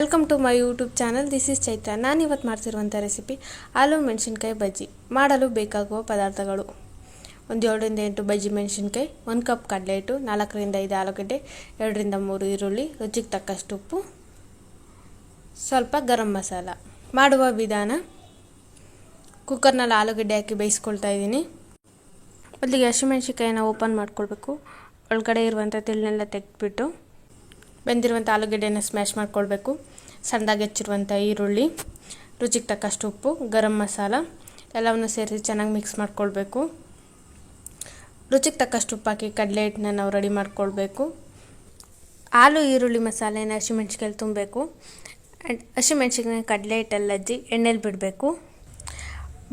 Welcome to my YouTube channel. This is Chaitra. ನಾನಿವತ್ತು ಮಾಡ್ತಿರುವಂಥ recipe ಆಲೂ ಮೆಣಸಿನ್ಕಾಯಿ ಬಜ್ಜಿ. ಮಾಡಲು ಬೇಕಾಗುವ ಪದಾರ್ಥಗಳು: 7-8 ಬಜ್ಜಿ ಮೆಣಸಿನ್ಕಾಯಿ, 1 ಕಪ್ ಕಡಲೆ ಹಿಟ್ಟು, 4-5 ಆಲೂಗಡ್ಡೆ, 2-3 ಈರುಳ್ಳಿ, ರುಚಿಗೆ ತಕ್ಕಷ್ಟು ಉಪ್ಪು, ಸ್ವಲ್ಪ ಗರಂ ಮಸಾಲ. ಮಾಡುವ ವಿಧಾನ: ಕುಕ್ಕರ್ನಲ್ಲಿ ಆಲೂಗಡ್ಡೆ ಹಾಕಿ ಬೇಯಿಸ್ಕೊಳ್ತಾ ಇದ್ದೀನಿ. ಮೊದಲಿಗೆ ಹಸಿಮೆಣಸಿನ್ಕಾಯಿನ ಓಪನ್ ಮಾಡ್ಕೊಳ್ಬೇಕು. ಒಳಗಡೆ ಇರುವಂಥ ತಿಳನ್ನೆಲ್ಲ ತೆಗೆದುಬಿಟ್ಟು ಬೆಂದಿರುವಂಥ ಆಲೂಗಡ್ಡೆನ ಸ್ಮ್ಯಾಶ್ ಮಾಡ್ಕೊಳ್ಬೇಕು. ಸಣ್ಣದಾಗಿ ಹೆಚ್ಚಿರುವಂಥ ಈರುಳ್ಳಿ, ರುಚಿಗೆ ತಕ್ಕಷ್ಟು ಉಪ್ಪು, ಗರಂ ಮಸಾಲ ಎಲ್ಲವನ್ನು ಸೇರಿಸಿ ಚೆನ್ನಾಗಿ ಮಿಕ್ಸ್ ಮಾಡ್ಕೊಳ್ಬೇಕು. ರುಚಿಗೆ ತಕ್ಕಷ್ಟು ಉಪ್ಪು ಹಾಕಿ ಕಡಲೆ ಹಿಟ್ಟನ್ನ ನಾವು ರೆಡಿ ಮಾಡ್ಕೊಳ್ಬೇಕು. ಆಲೂ ಈರುಳ್ಳಿ ಮಸಾಲೆನ ಹಸಿಮೆಣ್ಸಿಕಾಯಲ್ಲಿ ತುಂಬಬೇಕು. ಹಸಿಮೆಣ್ಸಿಕಾಯಿ ಕಡಲೆ ಹಿಟ್ಟಲ್ಲಿ ಅಜ್ಜಿ ಎಣ್ಣೆಲಿ ಬಿಡಬೇಕು.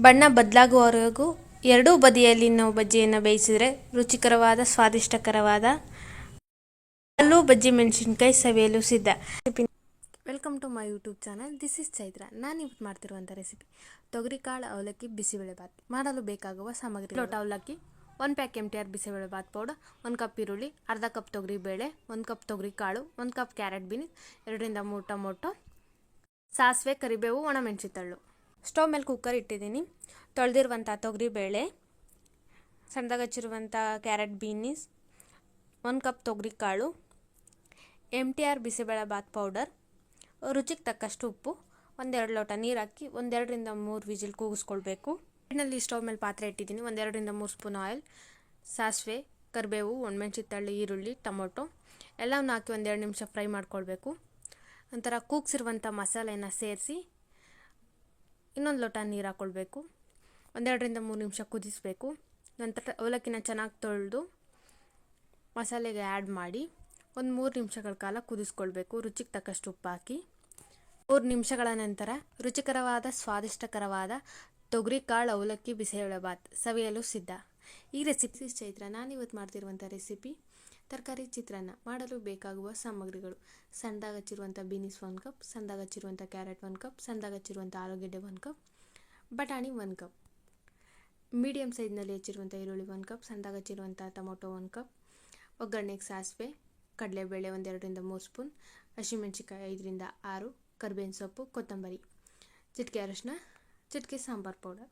ಬಣ್ಣ ಬದಲಾಗುವವರೆಗೂ ಎರಡೂ ಬದಿಯಲ್ಲಿ ನಾವು ಬಜ್ಜಿಯನ್ನು ಬೇಯಿಸಿದರೆ ರುಚಿಕರವಾದ ಸ್ವಾದಿಷ್ಟಕರವಾದ ಆಲೂ ಬಜ್ಜಿ ಮೆಣಸಿನ್ಕಾಯಿ ಸವಿಯಲು ಸಿದ್ಧ. Welcome to my YouTube channel. This is Chaitra. ನಾನಿವತ್ತು ಮಾಡ್ತಿರುವಂಥ ರೆಸಿಪಿ ತೊಗರಿಕಾಳು ಅವಲಕ್ಕಿ ಬಿಸಿಬೇಳೆಬಾತ್. ಮಾಡಲು ಬೇಕಾಗುವ ಸಾಮಗ್ರಿ: ಲೋಟ ಅವಲಕ್ಕಿ, 1 pack MTR bisibelebath powder, 1 cup ಈರುಳ್ಳಿ, ಅರ್ಧ ಕಪ್ ತೊಗರಿಬೇಳೆ, 1 ಕಪ್ ತೊಗರಿಕಾಳು, 1 ಕಪ್ ಕ್ಯಾರೆಟ್ ಬೀನ್ಸ್, 2-3 ಟೊಮೊಟೊ, ಸಾಸಿವೆ, ಕರಿಬೇವು, ಒಣಮೆಣಸಿನಕಾಳು. ಸ್ಟವ್ ಮೇಲೆ ಕುಕ್ಕರ್ ಇಟ್ಟಿದ್ದೀನಿ. ತೊಳೆದಿರುವಂಥ ತೊಗರಿಬೇಳೆ, ಸಣ್ಣದಾಗಿ ಹಚ್ಚಿರುವಂಥ ಕ್ಯಾರೆಟ್ ಬೀನ್ಸ್, 1 ಕಪ್ ತೊಗರಿಕಾಳು, MTR ಬಿಸಿಬೇಳೆಬಾತ್ ಪೌಡರ್, ರುಚಿಗೆ ತಕ್ಕಷ್ಟು ಉಪ್ಪು, 1-2 ಲೋಟ ನೀರು ಹಾಕಿ 1-2-3 ವಿಜಿಲ್ ಕೂಗಿಸ್ಕೊಳ್ಬೇಕು. ಎಣ್ಣೆಯಲ್ಲಿ ಸ್ಟವ್ ಮೇಲೆ ಪಾತ್ರೆ ಇಟ್ಟಿದ್ದೀನಿ. 1-2-3 ಸ್ಪೂನ್ ಆಯಿಲ್, ಸಾಸಿವೆ, ಕರಿಬೇವು, ಒಣಮೆಣಸಿನಕಾಳು, ಈರುಳ್ಳಿ, ಟೊಮೊಟೊ ಎಲ್ಲವನ್ನು ಹಾಕಿ 1-2 ನಿಮಿಷ ಫ್ರೈ ಮಾಡ್ಕೊಳ್ಬೇಕು. ನಂತರ ಕೂಗಿಸಿರುವಂಥ ಮಸಾಲೆನ ಸೇರಿಸಿ ಇನ್ನೊಂದು ಲೋಟ ನೀರು ಹಾಕ್ಕೊಳ್ಬೇಕು. 1-2-3 ನಿಮಿಷ ಕುದಿಸಬೇಕು. ನಂತರ ಅವಲಕ್ಕಿನ ಚೆನ್ನಾಗಿ ತೊಳೆದು ಮಸಾಲೆಗೆ ಆ್ಯಡ್ ಮಾಡಿ 3 ನಿಮಿಷಗಳ ಕಾಲ ಕುದಿಸ್ಕೊಳ್ಬೇಕು. ರುಚಿಗೆ ತಕ್ಕಷ್ಟು ಉಪ್ಪು ಹಾಕಿ 3 ನಿಮಿಷಗಳ ನಂತರ ರುಚಿಕರವಾದ ಸ್ವಾದಿಷ್ಟಕರವಾದ ತೊಗರಿಕಾಳು ಅವಲಕ್ಕಿ ಬಿಸಿಬೇಳೆಬಾತ್ ಸವಿಯಲು ಸಿದ್ಧ. ಈ ರೆಸಿಪಿ ಚೈತ್ರ. ನಾನಿವತ್ತು ಮಾಡ್ತಿರುವಂಥ ರೆಸಿಪಿ ತರಕಾರಿ ಚಿತ್ರಾನ್ನ. ಮಾಡಲು ಬೇಕಾಗುವ ಸಾಮಗ್ರಿಗಳು: ಸಣ್ಣದಾಗಿ ಹಚ್ಚಿರುವಂಥ ಬೀನ್ಸ್ 1 ಕಪ್, ಸಣ್ಣದಾಗಿ ಹಚ್ಚಿರುವಂಥ ಕ್ಯಾರೆಟ್ 1 ಕಪ್, ಸಣ್ಣದಾಗಿ ಹಚ್ಚಿರುವಂಥ ಆಲೂಗಡ್ಡೆ 1 ಕಪ್, ಬಟಾಣಿ 1 ಕಪ್, ಮೀಡಿಯಮ್ ಸೈಜ್ನಲ್ಲಿ ಹೆಚ್ಚಿರುವಂಥ ಈರುಳ್ಳಿ 1 ಕಪ್, ಸಣ್ಣದಾಗಿ ಹಚ್ಚಿರುವಂಥ ಟೊಮೊಟೊ 1 ಕಪ್, ಒಗ್ಗರಣೆಗೆ ಸಾಸಿವೆ, ಕಡಲೆಬೇಳೆ 1-2-3 ಸ್ಪೂನ್, ಹಸಿಮೆಣಸಿನ್ಕಾಯಿ 5-6, ಕರಿಬೇವಿನ ಸೊಪ್ಪು, ಕೊತ್ತಂಬರಿ, ಚಿಟಿಕೆ ಅರಿಶಿನ, ಚಿಟಿಕೆ ಸಾಂಬಾರು ಪೌಡರ್.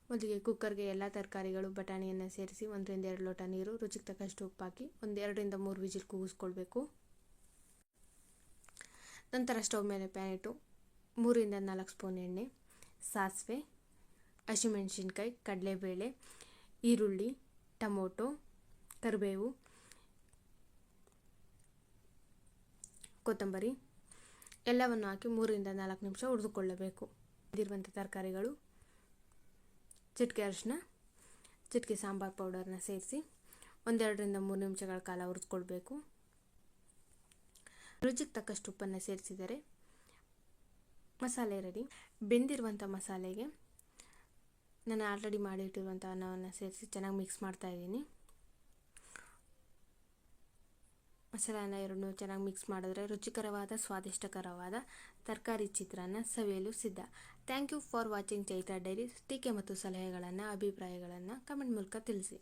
ಮೊದಲಿಗೆ ಕುಕ್ಕರ್ಗೆ ಎಲ್ಲ ತರಕಾರಿಗಳು ಬಟಾಣಿಯನ್ನು ಸೇರಿಸಿ 1-2 ಲೋಟ ನೀರು, ರುಚಿಗೆ ತಕ್ಕಷ್ಟು ಉಪ್ಪು ಹಾಕಿ 1-2-3 ವಿಜಿಲ್ ಕೂಗಿಸ್ಕೊಳ್ಬೇಕು. ನಂತರ ಸ್ಟವ್ ಮೇಲೆ ಪ್ಯಾನ್ ಇಟ್ಟು 3-4 ಸ್ಪೂನ್ ಎಣ್ಣೆ, ಸಾಸಿವೆ, ಹಸಿಮೆಣಸಿನ್ಕಾಯಿ, ಕಡಲೆಬೇಳೆ, ಈರುಳ್ಳಿ, ಟೊಮೊಟೊ, ಕರಿಬೇವು, ಕೊತ್ತಂಬರಿ ಎಲ್ಲವನ್ನು ಹಾಕಿ 3-4 ನಿಮಿಷ ಹುರಿದುಕೊಳ್ಳಬೇಕು. ಇದಿರುವಂಥ ತರಕಾರಿಗಳು, ಚಿಟಿಕೆ ಅರಿಶಿನ, ಚಿಟಿಕೆ ಸಾಂಬಾರು ಪೌಡರ್ನ ಸೇರಿಸಿ 1-2-3 ನಿಮಿಷಗಳ ಕಾಲ ಹುರಿದುಕೊಳ್ಬೇಕು. ರುಚಿಗೆ ತಕ್ಕಷ್ಟು ಉಪ್ಪನ್ನು ಸೇರಿಸಿದರೆ ಮಸಾಲೆ ರೆಡಿ. ಬೆಂದಿರುವಂಥ ಮಸಾಲೆಗೆ ನಾನು ಆಲ್ರೆಡಿ ಮಾಡಿಟ್ಟಿರುವಂಥ ಅನ್ನವನ್ನು ಸೇರಿಸಿ ಚೆನ್ನಾಗಿ ಮಿಕ್ಸ್ ಮಾಡ್ತಾ ಇದ್ದೀನಿ. ಮಸಾಲೆನ ಎರಡನ್ನೂ ಚೆನ್ನಾಗಿ ಮಿಕ್ಸ್ ಮಾಡಿದ್ರೆ ರುಚಿಕರವಾದ ಸ್ವಾದಿಷ್ಟಕರವಾದ ತರಕಾರಿ ಚಿತ್ರಾನ್ನ ಸವಿಯಲು ಸಿದ್ಧ. Thank you for watching Chaitra diaries. ಟೀಕೆ ಮತ್ತು ಸಲಹೆಗಳನ್ನು, ಅಭಿಪ್ರಾಯಗಳನ್ನು ಕಮೆಂಟ್ ಮೂಲಕ ತಿಳಿಸಿ.